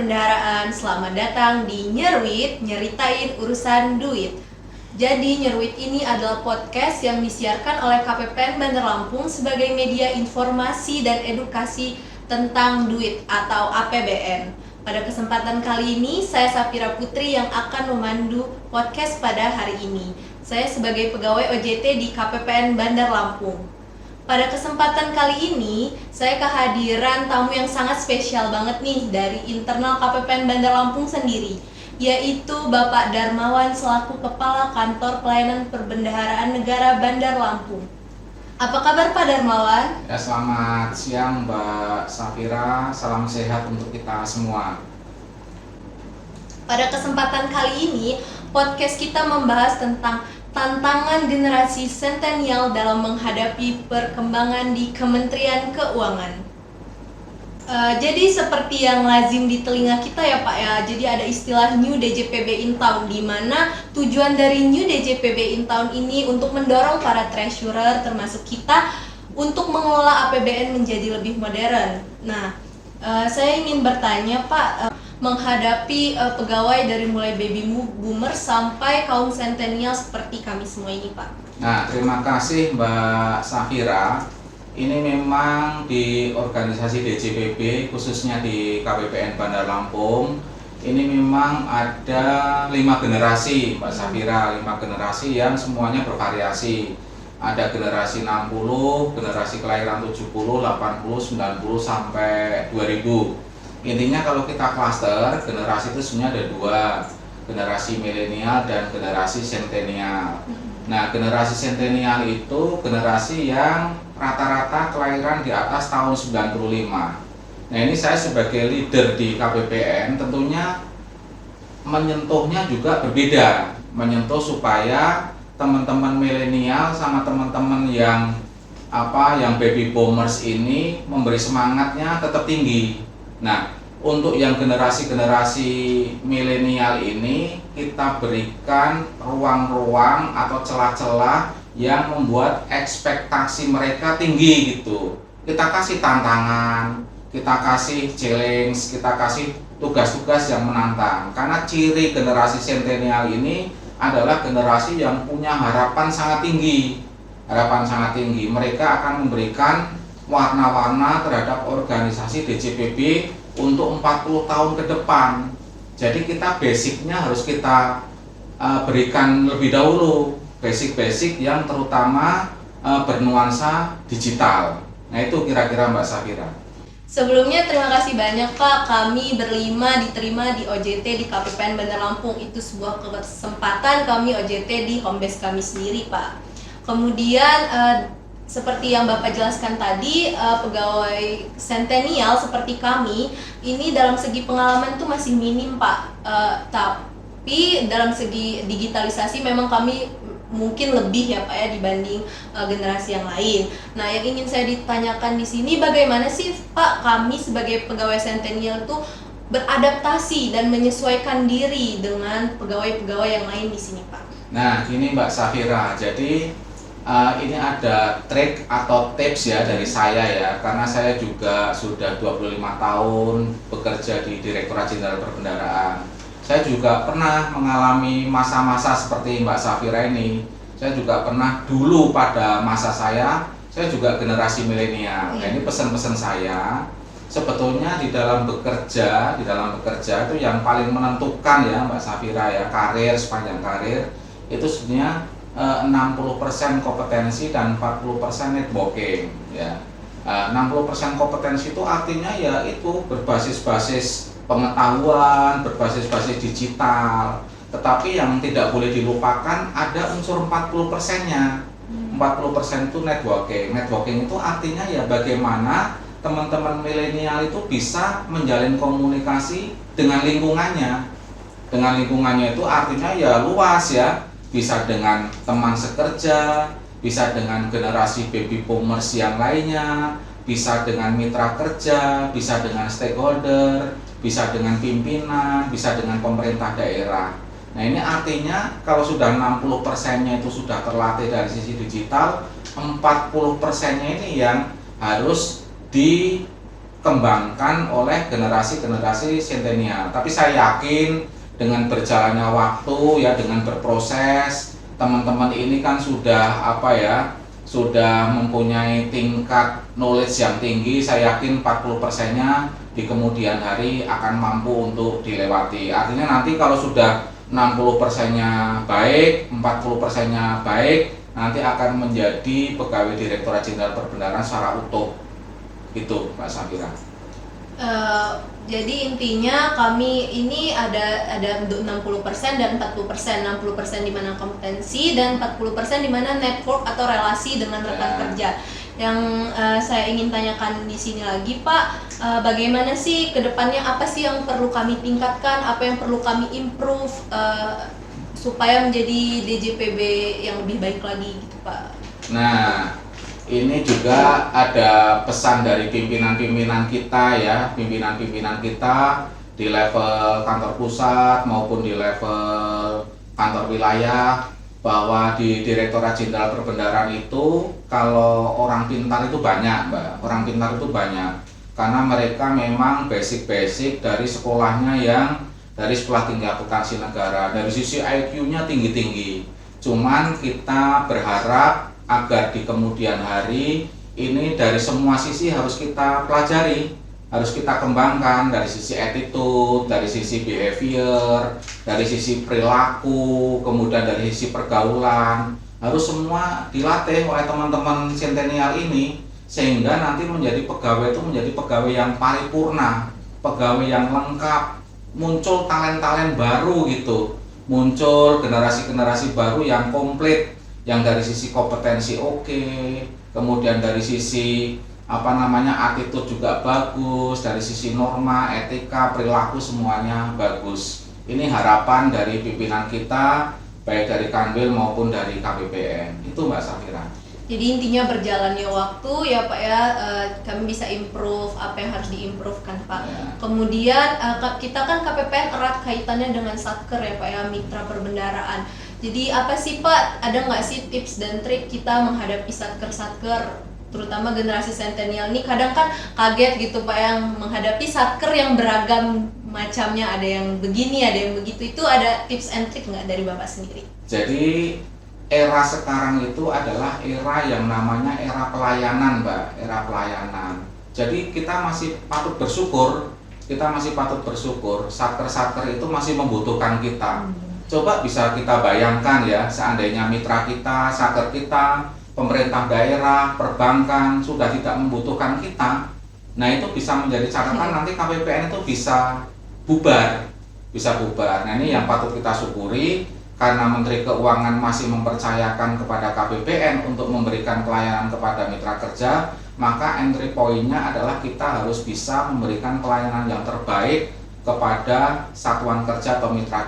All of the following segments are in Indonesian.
Perbendaharaan. Selamat datang di Nyerwit, nyeritain urusan duit. Jadi Nyerwit ini adalah podcast yang disiarkan oleh KPPN Bandar Lampung sebagai media informasi dan edukasi tentang duit atau APBN. Pada kesempatan kali ini, saya Safira Putri yang akan memandu podcast pada hari ini. Saya sebagai pegawai OJT di KPPN Bandar Lampung. Pada kesempatan kali ini, saya kehadiran tamu yang sangat spesial banget nih dari internal KPPN Bandar Lampung sendiri, yaitu Bapak Darmawan selaku Kepala Kantor Pelayanan Perbendaharaan Negara Bandar Lampung. Apa kabar Pak Darmawan? Ya, selamat siang Mbak Safira, salam sehat untuk kita semua. Pada kesempatan kali ini, podcast kita membahas tentang tantangan generasi sentenial dalam menghadapi perkembangan di Kementerian Keuangan. Jadi seperti yang lazim di telinga kita ya Pak ya, jadi ada istilah New DJPB in Town, di mana tujuan dari New DJPB in Town ini untuk mendorong para treasurer termasuk kita untuk mengelola APBN menjadi lebih modern. Nah, saya ingin bertanya Pak, menghadapi pegawai dari mulai baby boomer sampai kaum sentenial seperti kami semua ini Pak. Nah, terima kasih Mbak Safira. Ini memang di organisasi DJPB, khususnya di KPPN Bandar Lampung, ini memang ada 5 generasi Mbak Safira, 5 generasi yang semuanya bervariasi. Ada generasi 60, generasi kelahiran 70, 80, 90, sampai 2000. Intinya kalau kita klaster, generasi itu sebenarnya ada 2, generasi milenial dan generasi sentenial. Nah, generasi sentenial itu generasi yang rata-rata kelahiran di atas tahun 95. Nah, ini saya sebagai leader di KPPN tentunya menyentuhnya juga berbeda, menyentuh supaya teman-teman milenial sama teman-teman yang baby boomers ini memberi semangatnya tetap tinggi. Nah, untuk yang generasi-generasi milenial ini kita berikan ruang-ruang atau celah-celah yang membuat ekspektasi mereka tinggi gitu. Kita kasih tantangan, kita kasih challenge, kita kasih tugas-tugas yang menantang. Karena ciri generasi sentenial ini adalah generasi yang punya harapan sangat tinggi. Harapan sangat tinggi. Mereka akan memberikan warna-warna terhadap organisasi DJPB untuk 40 tahun ke depan. Jadi kita basicnya harus kita berikan lebih dahulu, basic-basic yang terutama bernuansa digital. Nah, itu kira-kira Mbak Safira. Sebelumnya terima kasih banyak Pak, kami berlima diterima di OJT di KPPN Bandar Lampung. Itu sebuah kesempatan kami OJT di home base kami sendiri Pak. Kemudian seperti yang Bapak jelaskan tadi, pegawai sentenial seperti kami ini dalam segi pengalaman itu masih minim Pak. Tapi dalam segi digitalisasi memang kami mungkin lebih ya Pak ya dibanding generasi yang lain. Nah, yang ingin saya ditanyakan di sini, bagaimana sih Pak kami sebagai pegawai sentenial itu beradaptasi dan menyesuaikan diri dengan pegawai-pegawai yang lain di sini Pak? Nah, ini Mbak Safira, jadi ini ada trik atau tips ya dari saya ya, karena saya juga sudah 25 tahun bekerja di Direktorat Jenderal Perbendaharaan. Saya juga pernah mengalami masa-masa seperti Mbak Safira ini. Saya juga pernah dulu pada masa saya juga generasi milenial. Nah, ini pesan-pesan saya. Sebetulnya di dalam bekerja itu yang paling menentukan ya Mbak Safira ya, karir, sepanjang karir itu sebenarnya 60% kompetensi dan 40% networking ya. 60% kompetensi itu artinya ya itu berbasis pengetahuan, berbasis digital. Tetapi yang tidak boleh dilupakan ada unsur 40%-nya. 40% itu networking. Networking itu artinya ya bagaimana teman-teman milenial itu bisa menjalin komunikasi dengan lingkungannya. Dengan lingkungannya itu artinya ya luas ya. Bisa dengan teman sekerja, bisa dengan generasi baby boomers yang lainnya, bisa dengan mitra kerja, bisa dengan stakeholder, bisa dengan pimpinan, bisa dengan pemerintah daerah. Nah, ini artinya kalau sudah 60%-nya itu sudah terlatih dari sisi digital, 40%-nya ini yang harus dikembangkan oleh generasi-generasi sentenial. Tapi saya yakin dengan berjalannya waktu ya, dengan berproses, teman-teman ini kan sudah sudah mempunyai tingkat knowledge yang tinggi. Saya yakin 40%-nya di kemudian hari akan mampu untuk dilewati. Artinya nanti kalau sudah 60%-nya baik, 40%-nya baik, nanti akan menjadi pegawai Direktorat Jenderal Perbendaharaan secara utuh. Gitu, Mbak Safira. Jadi intinya kami ini ada 60% dan 40%. 60% di mana kompetensi dan 40% di mana network atau relasi dengan rekan kerja. Yang saya ingin tanyakan di sini lagi, Pak, bagaimana sih kedepannya, apa sih yang perlu kami tingkatkan, apa yang perlu kami improve supaya menjadi DJPB yang lebih baik lagi gitu, Pak? Nah, ini juga ada pesan dari pimpinan-pimpinan kita ya, pimpinan-pimpinan kita di level kantor pusat maupun di level kantor wilayah, bahwa di Direktorat Jenderal Perbendaharaan itu kalau orang pintar itu banyak, Mbak. Orang pintar itu banyak karena mereka memang basic-basic dari sekolahnya yang dari Sekolah Tinggi Akuntansi Negara, dari sisi IQ-nya tinggi-tinggi. Cuman kita berharap agar di kemudian hari ini dari semua sisi harus kita pelajari, harus kita kembangkan, dari sisi attitude, dari sisi behavior, dari sisi perilaku, kemudian dari sisi pergaulan, harus semua dilatih oleh teman-teman sentenial ini sehingga nanti menjadi pegawai itu menjadi pegawai yang paripurna, pegawai yang lengkap, muncul talent-talent baru gitu, muncul generasi-generasi baru yang komplit, yang dari sisi kompetensi oke, kemudian dari sisi attitude juga bagus, dari sisi norma, etika, perilaku semuanya bagus. Ini harapan dari pimpinan kita, baik dari Kanwil maupun dari KPPN. Itu Mbak Safira. Jadi intinya berjalannya waktu ya Pak ya, kami bisa improve apa yang harus diimprovekan Pak. Ya. Kemudian kita kan KPPN erat kaitannya dengan Satker ya Pak ya, mitra perbendaharaan. Jadi apa sih Pak, ada nggak sih tips dan trik kita menghadapi Satker-Satker, terutama generasi sentenial ini kadang kan kaget gitu Pak yang menghadapi Satker yang beragam macamnya, ada yang begini, ada yang begitu. Itu ada tips and trik nggak dari Bapak sendiri? Jadi era sekarang itu adalah era yang namanya era pelayanan Mbak, era pelayanan. Jadi kita masih patut bersyukur, Satker-Satker itu masih membutuhkan kita. Coba bisa kita bayangkan ya, seandainya mitra kita, Satker kita, pemerintah daerah, perbankan sudah tidak membutuhkan kita, nah itu bisa menjadi catatan nanti KPPN itu bisa bubar. Nah ini yang patut kita syukuri, karena Menteri Keuangan masih mempercayakan kepada KPPN untuk memberikan pelayanan kepada mitra kerja, maka entry point-nya adalah kita harus bisa memberikan pelayanan yang terbaik kepada satuan kerja atau mitra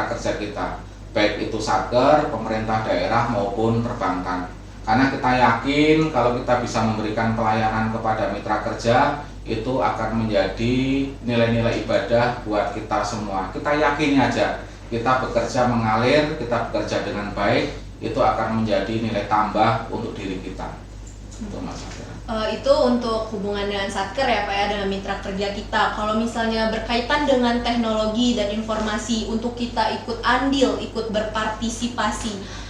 kerja kita, baik itu Satker, pemerintah daerah maupun perbankan. Karena kita yakin kalau kita bisa memberikan pelayanan kepada mitra kerja, itu akan menjadi nilai-nilai ibadah buat kita semua. Kita yakini aja, kita bekerja mengalir, kita bekerja dengan baik, itu akan menjadi nilai tambah untuk diri kita. Itu Mas Satker. Itu untuk hubungan dengan Satker ya Pak ya, dengan mitra kerja kita. Kalau misalnya berkaitan dengan teknologi dan informasi untuk kita ikut andil, ikut berpartisipasi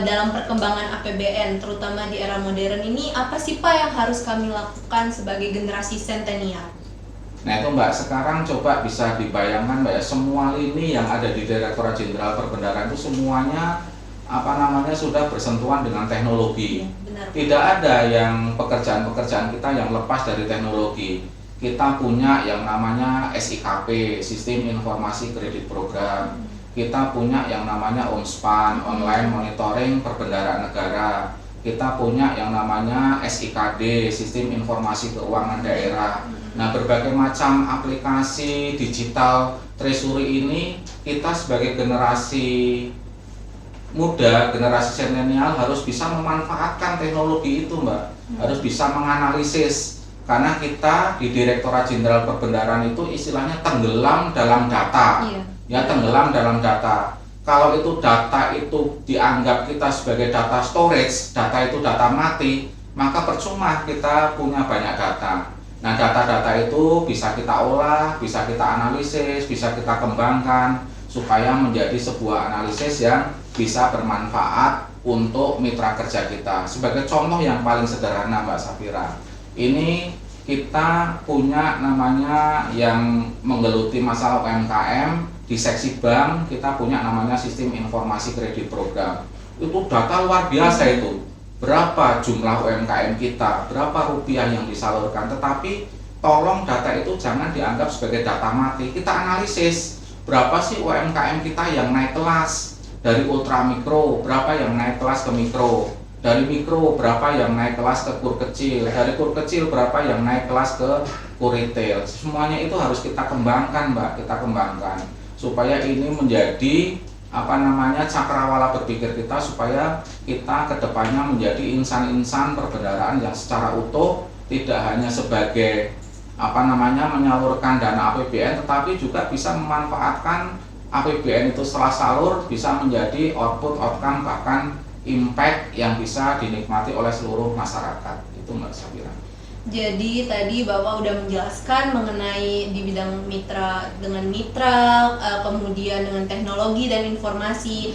dalam perkembangan APBN, terutama di era modern ini, apa sih Pak yang harus kami lakukan sebagai generasi sentenial? Nah itu Mbak, sekarang coba bisa dibayangkan Mbak ya, semua lini yang ada di Direktorat Jenderal Perbendaharaan itu semuanya sudah bersentuhan dengan teknologi. Benar. Tidak ada yang pekerjaan-pekerjaan kita yang lepas dari teknologi. Kita punya yang namanya SIKP, Sistem Informasi Kredit Program. Kita punya yang namanya ONSPAN, Online Monitoring Perbendaharaan Negara. Kita punya yang namanya SIKD, Sistem Informasi Keuangan Daerah. Nah, berbagai macam aplikasi digital treasury ini kita sebagai generasi muda, generasi sentenial harus bisa memanfaatkan teknologi itu Mbak, harus bisa menganalisis, karena kita di Direktorat Jenderal Perbendaharaan itu istilahnya tenggelam dalam data. Tenggelam dalam data. Kalau itu data itu dianggap kita sebagai data storage, data itu data mati, maka percuma kita punya banyak data. Nah, data-data itu bisa kita olah, bisa kita analisis, bisa kita kembangkan supaya menjadi sebuah analisis yang bisa bermanfaat untuk mitra kerja kita. Sebagai contoh yang paling sederhana Mbak Safira, ini kita punya namanya yang menggeluti masalah UMKM di seksi bank, kita punya namanya sistem informasi kredit program. Itu data luar biasa itu. Berapa jumlah UMKM kita, berapa rupiah yang disalurkan, tetapi tolong data itu jangan dianggap sebagai data mati. Kita analisis berapa sih UMKM kita yang naik kelas dari ultra mikro, berapa yang naik kelas ke mikro, dari mikro berapa yang naik kelas ke kur kecil, dari kur kecil berapa yang naik kelas ke kur retail. Semuanya itu harus kita kembangkan Mbak, kita kembangkan supaya ini menjadi cakrawala berpikir kita, supaya kita kedepannya menjadi insan-insan perbendaharaan yang secara utuh tidak hanya sebagai menyalurkan dana APBN, tetapi juga bisa memanfaatkan APBN itu setelah salur bisa menjadi output, outcome, bahkan impact yang bisa dinikmati oleh seluruh masyarakat. Itu Mbak Safira. Jadi tadi Bapak udah menjelaskan mengenai di bidang mitra dengan mitra, kemudian dengan teknologi dan informasi.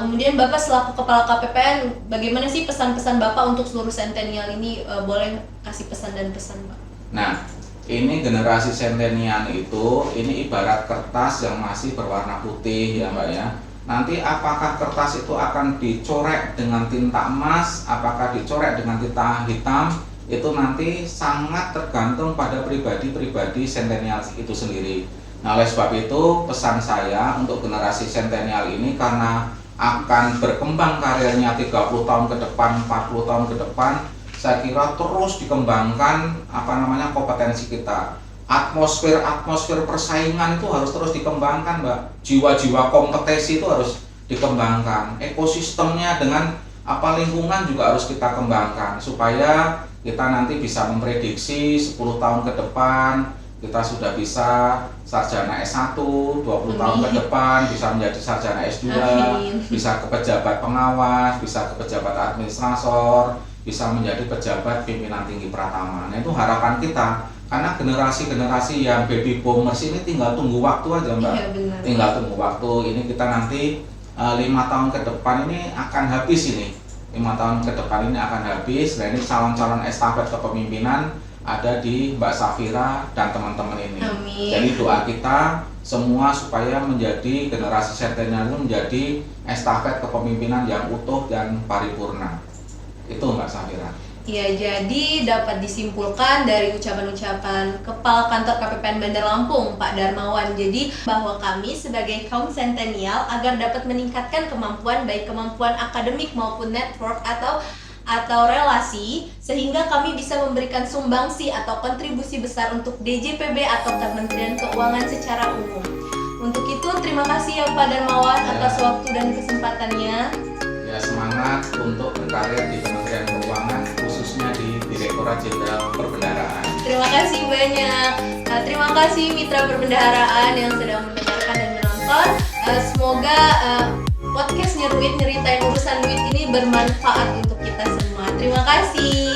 Kemudian Bapak selaku Kepala KPPN, bagaimana sih pesan-pesan Bapak untuk seluruh Centennial ini? Boleh kasih pesan dan pesan Pak? Nah, ini generasi Centennial itu, ini ibarat kertas yang masih berwarna putih ya Mbak ya. Nanti apakah kertas itu akan dicorek dengan tinta emas, apakah dicorek dengan tinta hitam, itu nanti sangat tergantung pada pribadi-pribadi Centennial itu sendiri. Nah, oleh sebab itu pesan saya untuk generasi Centennial ini, karena akan berkembang karirnya 30 tahun ke depan, 40 tahun ke depan, saya kira terus dikembangkan kompetensi kita. Atmosfer persaingan itu harus terus dikembangkan Mbak. Jiwa-jiwa kompetisi itu harus dikembangkan. Ekosistemnya dengan lingkungan juga harus kita kembangkan supaya kita nanti bisa memprediksi 10 tahun ke depan kita sudah bisa sarjana S1, 20 tahun ke depan bisa menjadi sarjana S2, bisa ke pejabat pengawas, bisa ke pejabat administrator, bisa menjadi pejabat pimpinan tinggi Pratama. Nah, itu harapan kita, karena generasi-generasi yang baby boomers ini tinggal tunggu waktu aja Mbak. Iya, benar. Tinggal tunggu waktu. Ini kita nanti 5 tahun ke depan ini akan habis ini. 5 tahun ke depan ini akan habis. Nah, ini calon-calon estafet kepemimpinan ada di Mbak Safira dan teman-teman ini. Amin. Jadi doa kita semua supaya menjadi generasi Centennial menjadi estafet kepemimpinan yang utuh dan paripurna. Itu Mbak Safira. Ya, jadi dapat disimpulkan dari ucapan-ucapan Kepala Kantor KPPN Bandar Lampung, Pak Darmawan, jadi bahwa kami sebagai kaum Centennial agar dapat meningkatkan kemampuan, baik kemampuan akademik maupun network atau relasi, sehingga kami bisa memberikan sumbangsi atau kontribusi besar untuk DJPB atau Kementerian Keuangan secara umum. Untuk itu, terima kasih ya Pak Darmawan atas waktu dan kesempatannya. Ya, semangat untuk berkarir di Kementerian Keuangan, khususnya di Direktorat Jenderal Perbendaharaan. Terima kasih banyak. Terima kasih mitra perbendaharaan yang sedang mendengarkan dan menonton. Semoga podcast Nyeritain Urusan Duit ini bermanfaat untuk kita semua. Terima kasih.